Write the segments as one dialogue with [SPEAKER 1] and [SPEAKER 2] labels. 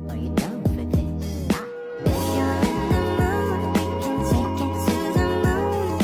[SPEAKER 1] Are you down for this? If you're in the mood, we can take it to the moon.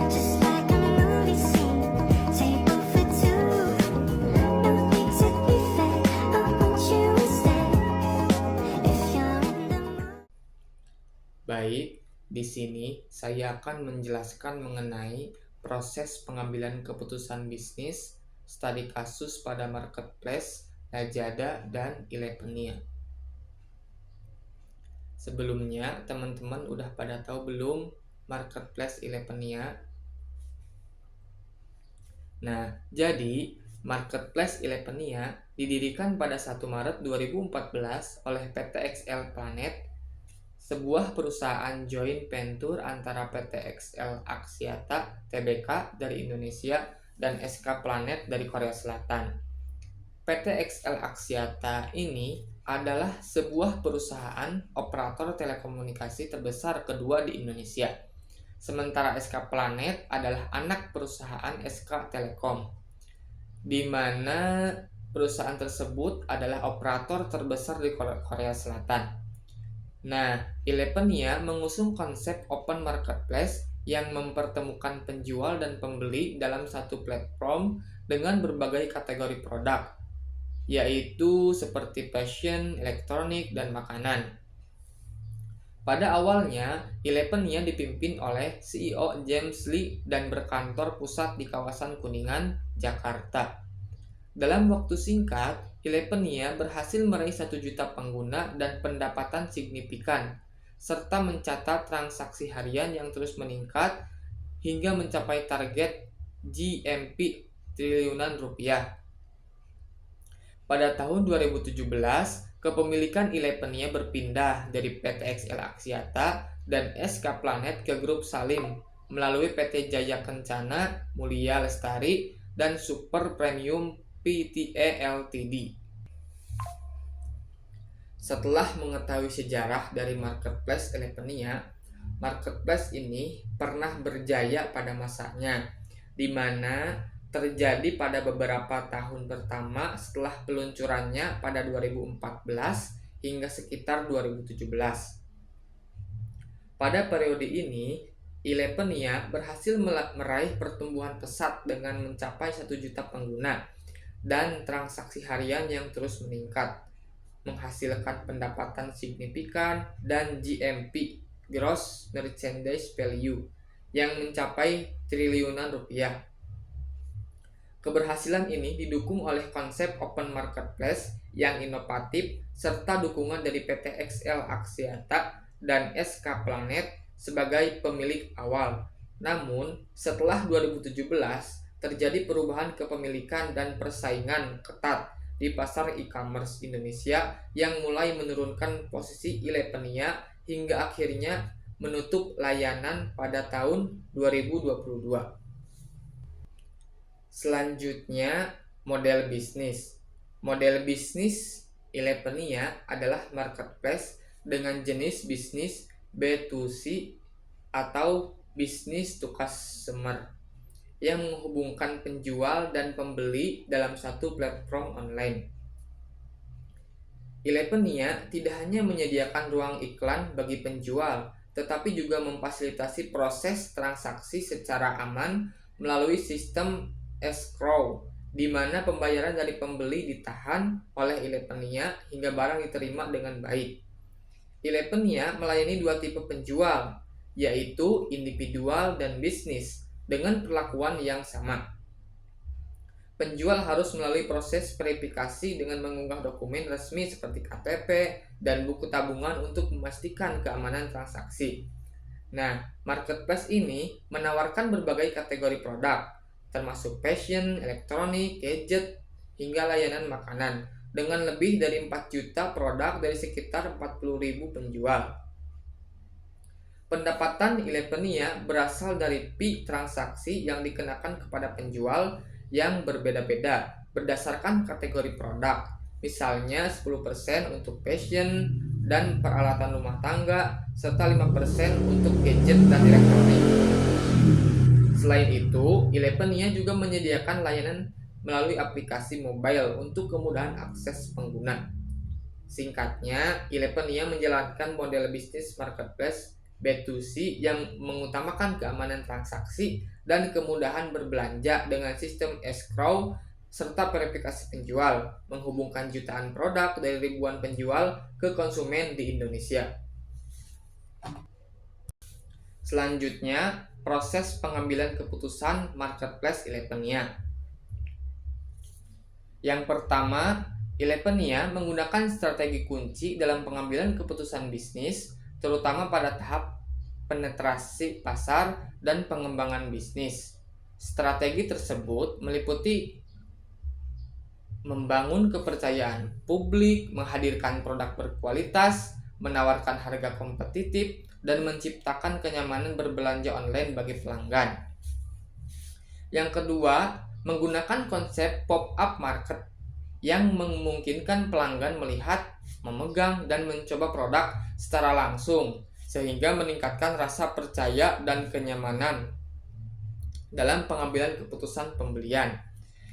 [SPEAKER 1] Just like a movie scene, table for two. No need to be fake, I want you to stay. If you're in the mood.
[SPEAKER 2] Baik, di sini saya akan menjelaskan mengenai proses pengambilan keputusan bisnis, studi kasus pada marketplace, Lazada, dan Elevenia. Sebelumnya, teman-teman udah pada tahu belum marketplace Elevenia? Nah, jadi marketplace Elevenia didirikan pada 1 Maret 2014 oleh PT XL Planet, sebuah perusahaan joint venture antara PT XL Axiata Tbk dari Indonesia dan SK Planet dari Korea Selatan. PT XL Axiata ini adalah sebuah perusahaan operator telekomunikasi terbesar kedua di Indonesia. Sementara SK Planet adalah anak perusahaan SK Telekom, di mana perusahaan tersebut adalah operator terbesar di Korea Selatan. Nah, Elevenia mengusung konsep open marketplace yang mempertemukan penjual dan pembeli dalam satu platform dengan berbagai kategori produk, yaitu seperti fashion, elektronik, dan makanan. Pada awalnya, Elevenia dipimpin oleh CEO James Lee dan berkantor pusat di kawasan Kuningan, Jakarta. Dalam waktu singkat, Elevenia berhasil meraih 1 juta pengguna dan pendapatan signifikan, serta mencatat transaksi harian yang terus meningkat hingga mencapai target GMV triliunan rupiah. Pada tahun 2017, kepemilikan Elevenia berpindah dari PT XL Axiata dan SK Planet ke grup Salim melalui PT Jaya Kencana, Mulia Lestari, dan Super Premium Pte Ltd. Setelah mengetahui sejarah dari marketplace Elevenia, marketplace ini pernah berjaya pada masanya, di mana terjadi pada beberapa tahun pertama setelah peluncurannya pada 2014 hingga sekitar 2017. Pada periode ini, Elevenia berhasil meraih pertumbuhan pesat dengan mencapai 1 juta pengguna dan transaksi harian yang terus meningkat, menghasilkan pendapatan signifikan dan GMV (Gross Merchandise Value) yang mencapai triliunan rupiah. Keberhasilan ini didukung oleh konsep open marketplace yang inovatif serta dukungan dari PT XL Axiata dan SK Planet sebagai pemilik awal. Namun, setelah 2017, terjadi perubahan kepemilikan dan persaingan ketat di pasar e-commerce Indonesia yang mulai menurunkan posisi Elevenia hingga akhirnya menutup layanan pada tahun 2022. Selanjutnya, model bisnis. Model bisnis Elevenia adalah marketplace dengan jenis bisnis B2C atau business to customer yang menghubungkan penjual dan pembeli dalam satu platform online. Elevenia tidak hanya menyediakan ruang iklan bagi penjual, tetapi juga memfasilitasi proses transaksi secara aman melalui sistem escrow, di mana pembayaran dari pembeli ditahan oleh Elevenia hingga barang diterima dengan baik. Elevenia melayani 2 tipe penjual, yaitu individual dan bisnis, dengan perlakuan yang sama. Penjual harus melalui proses verifikasi dengan mengunggah dokumen resmi seperti KTP dan buku tabungan untuk memastikan keamanan transaksi. Nah, marketplace ini menawarkan berbagai kategori produk, termasuk fashion, elektronik, gadget, hingga layanan makanan, dengan lebih dari 4 juta produk dari sekitar 40.000 penjual. Pendapatan Elevenia berasal dari fee transaksi yang dikenakan kepada penjual yang berbeda-beda berdasarkan kategori produk. Misalnya 10% untuk fashion dan peralatan rumah tangga, serta 5% untuk gadget dan elektronik. Selain itu, Elevenia juga menyediakan layanan melalui aplikasi mobile untuk kemudahan akses pengguna. Singkatnya, Ilepenia menjalankan model bisnis marketplace B2C yang mengutamakan keamanan transaksi dan kemudahan berbelanja dengan sistem escrow serta verifikasi penjual, menghubungkan jutaan produk dari ribuan penjual ke konsumen di Indonesia. Selanjutnya, proses pengambilan keputusan marketplace Ilepenia. Yang pertama, Ilepenia menggunakan strategi kunci dalam pengambilan keputusan bisnis, terutama pada tahap penetrasi pasar dan pengembangan bisnis. Strategi tersebut meliputi membangun kepercayaan publik, menghadirkan produk berkualitas, menawarkan harga kompetitif, dan menciptakan kenyamanan berbelanja online bagi pelanggan. Yang kedua, menggunakan konsep pop-up market yang memungkinkan pelanggan melihat, memegang, dan mencoba produk secara langsung, sehingga meningkatkan rasa percaya dan kenyamanan dalam pengambilan keputusan pembelian.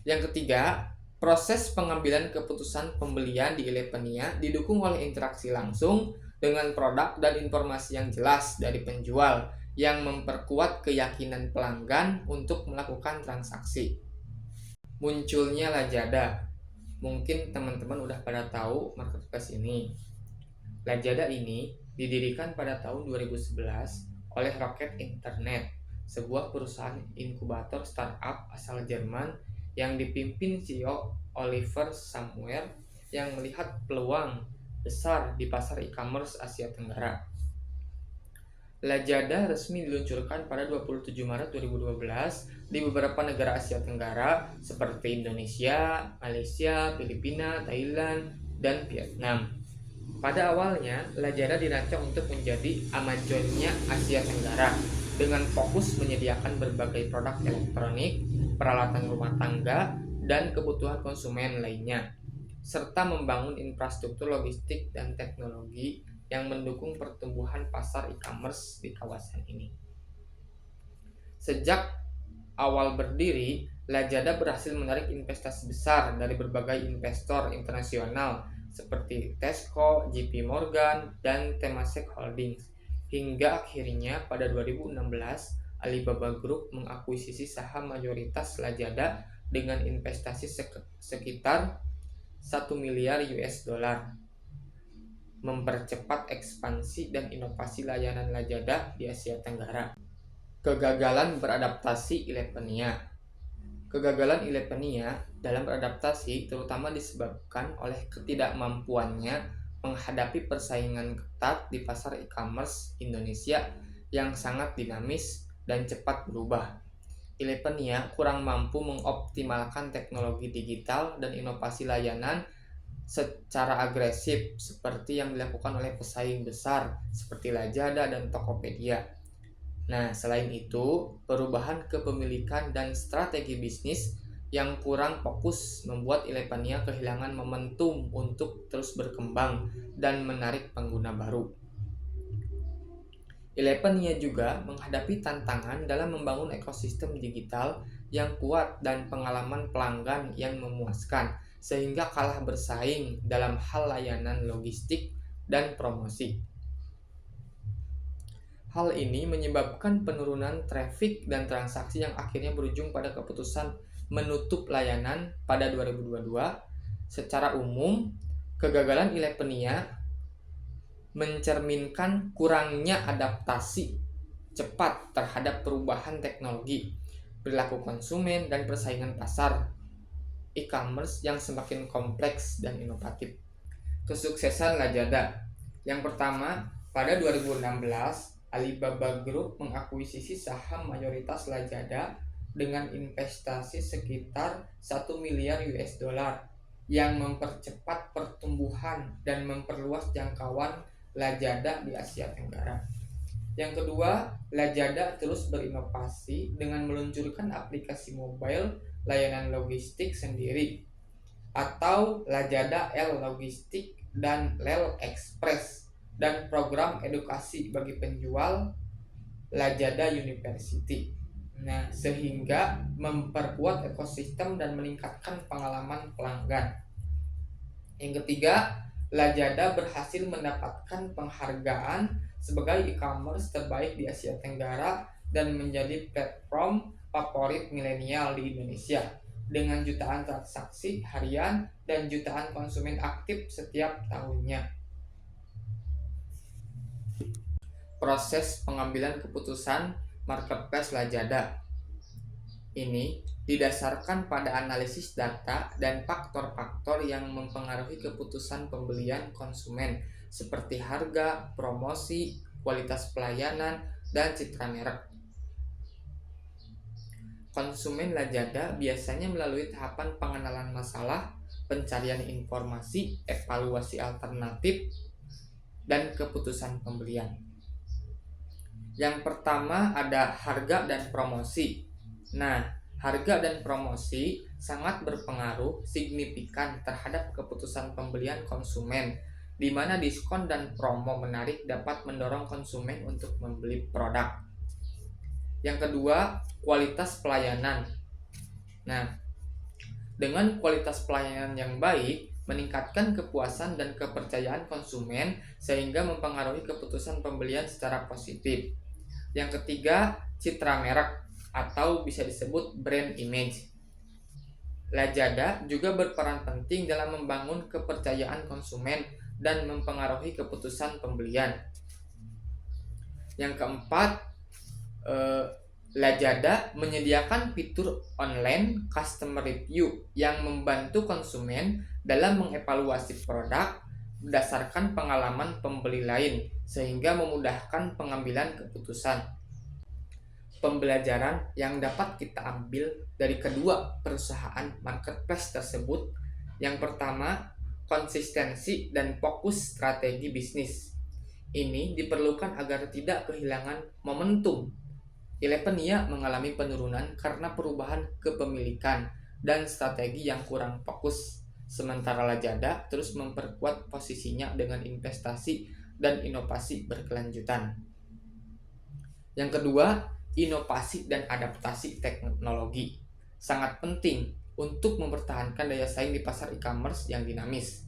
[SPEAKER 2] Yang ketiga, proses pengambilan keputusan pembelian di Ilepenia didukung oleh interaksi langsung dengan produk dan informasi yang jelas dari penjual yang memperkuat keyakinan pelanggan untuk melakukan transaksi. Munculnya Lazada. Mungkin teman-teman udah pada tahu marketplace ini. Lazada ini didirikan pada tahun 2011 oleh Rocket Internet, sebuah perusahaan inkubator startup asal Jerman yang dipimpin CEO Oliver Samwer yang melihat peluang besar di pasar e-commerce Asia Tenggara. Lazada resmi diluncurkan pada 27 Maret 2012 di beberapa negara Asia Tenggara seperti Indonesia, Malaysia, Filipina, Thailand, dan Vietnam. Pada awalnya, Lazada dirancang untuk menjadi Amazon-nya Asia Tenggara dengan fokus menyediakan berbagai produk elektronik, peralatan rumah tangga, dan kebutuhan konsumen lainnya, serta membangun infrastruktur logistik dan teknologi yang mendukung pertumbuhan pasar e-commerce di kawasan ini. Sejak awal berdiri, Lazada berhasil menarik investasi besar dari berbagai investor internasional seperti Tesco, JP Morgan, dan Temasek Holdings. Hingga akhirnya pada 2016, Alibaba Group mengakuisisi saham mayoritas Lazada dengan investasi sekitar 1 miliar US dollar, mempercepat ekspansi dan inovasi layanan Lazada di Asia Tenggara. Kegagalan beradaptasi Ilepenia. Kegagalan Ilepenia dalam beradaptasi terutama disebabkan oleh ketidakmampuannya menghadapi persaingan ketat di pasar e-commerce Indonesia yang sangat dinamis dan cepat berubah. Ilepenia kurang mampu mengoptimalkan teknologi digital dan inovasi layanan secara agresif seperti yang dilakukan oleh pesaing besar seperti Lazada dan Tokopedia. Nah, selain itu, perubahan kepemilikan dan strategi bisnis yang kurang fokus membuat Ilepenia kehilangan momentum untuk terus berkembang dan menarik pengguna baru. Ilepenia juga menghadapi tantangan dalam membangun ekosistem digital yang kuat dan pengalaman pelanggan yang memuaskan, sehingga kalah bersaing dalam hal layanan logistik dan promosi. Hal ini menyebabkan penurunan traffic dan transaksi yang akhirnya berujung pada keputusan menutup layanan pada 2022. Secara umum, kegagalan Ilepenia mencerminkan kurangnya adaptasi cepat terhadap perubahan teknologi, perilaku konsumen, dan persaingan pasar e-commerce yang semakin kompleks dan inovatif. Kesuksesan Lazada. Yang pertama, pada 2016, Alibaba Group mengakuisisi saham mayoritas Lazada dengan investasi sekitar 1 miliar US dollar yang mempercepat pertumbuhan dan memperluas jangkauan Lazada di Asia Tenggara. Yang kedua, Lazada terus berinovasi dengan meluncurkan aplikasi mobile layanan logistik sendiri atau Lazada L Logistik dan Lel Express, dan program edukasi bagi penjual Lazada University. Nah, sehingga memperkuat ekosistem dan meningkatkan pengalaman pelanggan. Yang ketiga, Lazada berhasil mendapatkan penghargaan sebagai e-commerce terbaik di Asia Tenggara dan menjadi platform favorit milenial di Indonesia dengan jutaan transaksi harian dan jutaan konsumen aktif setiap tahunnya. Proses pengambilan keputusan marketplace Lazada ini didasarkan pada analisis data dan faktor-faktor yang mempengaruhi keputusan pembelian konsumen seperti harga, promosi, kualitas pelayanan, dan citra merek. Konsumen Lazada biasanya melalui tahapan pengenalan masalah, pencarian informasi, evaluasi alternatif, dan keputusan pembelian. Yang pertama ada harga dan promosi. Nah, harga dan promosi sangat berpengaruh signifikan terhadap keputusan pembelian konsumen, di mana diskon dan promo menarik dapat mendorong konsumen untuk membeli produk. Yang kedua, kualitas pelayanan. Nah, dengan kualitas pelayanan yang baik, meningkatkan kepuasan dan kepercayaan konsumen sehingga mempengaruhi keputusan pembelian secara positif. Yang ketiga, citra merek atau bisa disebut brand image. Lazada juga berperan penting dalam membangun kepercayaan konsumen dan mempengaruhi keputusan pembelian. Yang keempat, Lazada menyediakan fitur online customer review yang membantu konsumen dalam mengevaluasi produk berdasarkan pengalaman pembeli lain sehingga memudahkan pengambilan keputusan. Pembelajaran yang dapat kita ambil dari kedua perusahaan marketplace tersebut, yang pertama, konsistensi dan fokus strategi bisnis. Ini diperlukan agar tidak kehilangan momentum. Elevenia mengalami penurunan karena perubahan kepemilikan dan strategi yang kurang fokus, sementara Lazada terus memperkuat posisinya dengan investasi dan inovasi berkelanjutan. Yang kedua, inovasi dan adaptasi teknologi sangat penting untuk mempertahankan daya saing di pasar e-commerce yang dinamis.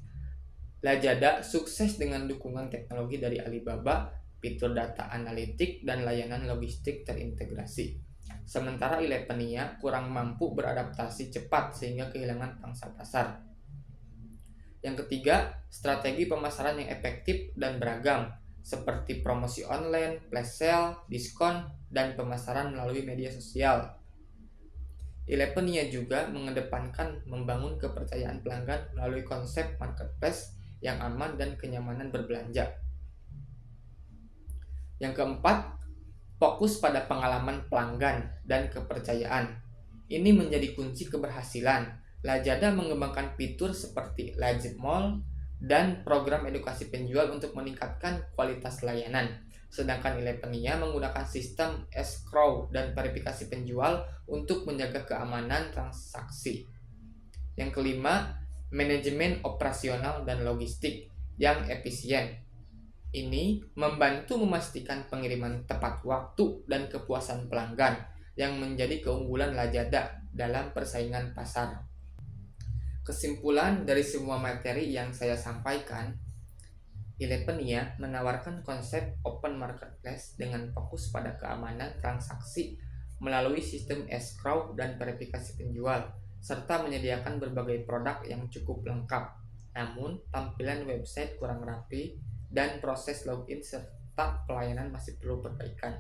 [SPEAKER 2] Lazada sukses dengan dukungan teknologi dari Alibaba, fitur data analitik, dan layanan logistik terintegrasi. Sementara Elevenia kurang mampu beradaptasi cepat sehingga kehilangan pangsa pasar. Yang ketiga, strategi pemasaran yang efektif dan beragam, seperti promosi online, flash sale, diskon, dan pemasaran melalui media sosial. Elevenia juga mengedepankan membangun kepercayaan pelanggan melalui konsep marketplace yang aman dan kenyamanan berbelanja. Yang keempat, fokus pada pengalaman pelanggan dan kepercayaan. Ini menjadi kunci keberhasilan. Lazada mengembangkan fitur seperti Lazada Mall dan program edukasi penjual untuk meningkatkan kualitas layanan. Sedangkan Elevenia menggunakan sistem escrow dan verifikasi penjual untuk menjaga keamanan transaksi. Yang kelima, manajemen operasional dan logistik yang efisien. Ini membantu memastikan pengiriman tepat waktu dan kepuasan pelanggan yang menjadi keunggulan Lazada dalam persaingan pasar. Kesimpulan dari semua materi yang saya sampaikan, Elevenia menawarkan konsep open marketplace dengan fokus pada keamanan transaksi melalui sistem escrow dan verifikasi penjual, serta menyediakan berbagai produk yang cukup lengkap. Namun, tampilan website kurang rapi dan proses login serta pelayanan masih perlu perbaikan.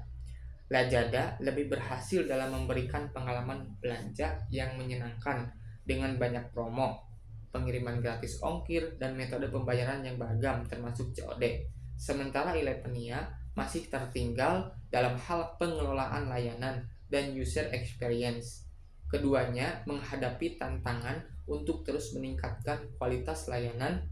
[SPEAKER 2] Lazada lebih berhasil dalam memberikan pengalaman belanja yang menyenangkan dengan banyak promo, pengiriman gratis ongkir, dan metode pembayaran yang beragam termasuk COD. Sementara Elevenia masih tertinggal dalam hal pengelolaan layanan dan user experience. Keduanya menghadapi tantangan untuk terus meningkatkan kualitas layanan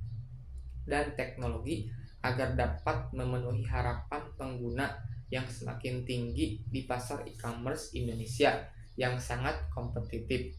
[SPEAKER 2] dan teknologi agar dapat memenuhi harapan pengguna yang semakin tinggi di pasar e-commerce Indonesia yang sangat kompetitif.